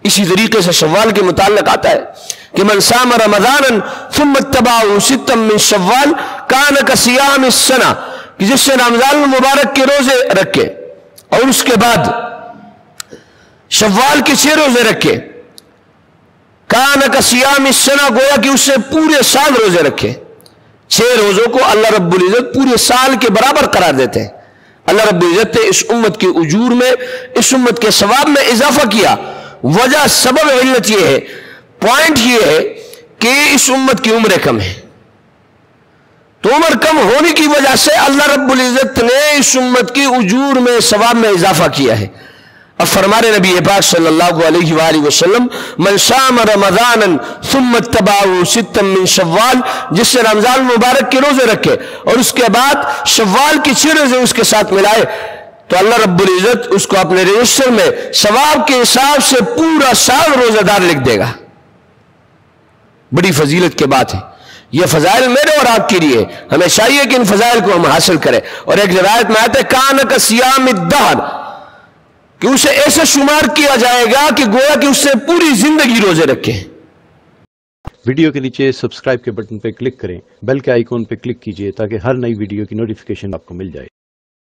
اسی طریقے سے شوال کے متعلق آتا ہے کہ من صام رمضانا ثم اتبعه ستا من شوال کان کصیام السنہ، کہ جس سے رمضان المبارک کے روزے رکھے اور اس کے بعد شوال کے 6 روزے رکھے، کان کصیام السنہ، گویا کہ اس سے پورے سال روزے رکھے۔ 6 روزوں کو اللہ رب العزت پورے سال کے برابر قرار دیتے ہیں۔ اللہ رب العزت نے اس امت کے اجور میں، اس امت کے ثواب میں اضافہ کیا۔ وجہ، سبب، علت یہ ہے، پوائنٹ یہ ہے کہ اس امت کی عمر کم ہے، تو عمر کم ہونے کی وجہ سے اللہ رب العزت نے اس امت کی اجور میں، ثواب میں اضافہ کیا ہے۔ اب فرمانے نبی پاک صلی اللہ علیہ وآلہ وسلم من صام رمضانا ثم اتبعه ستا من شوال، جس سے رمضان المبارک کے روزے رکھے اور اس کے بعد شوال کی 6 روزے اس کے ساتھ ملائے، تو اللہ رب العزت اس کو اپنے رجسٹر میں ثواب کے حساب سے پورا سال روزہ دار لکھ دے گا۔ بڑی فضیلت کی بات ہے۔ یہ فضائل میرے اور آپ کے لیے، ہمیں چاہیے کہ ان فضائل کو ہم حاصل کریں۔ اور ایک روایت میں آتا ہے کان کصیام الدہر، کہ اسے ایسا شمار کیا جائے گا کہ گویا کہ اس سے پوری زندگی روزے رکھے۔ ویڈیو کے نیچے سبسکرائب کے بٹن پہ کلک کریں، بیل کے آئیکن پہ کلک کیجئے تاکہ ہر نئی ویڈیو کی نوٹیفیکیشن آپ کو مل جائے۔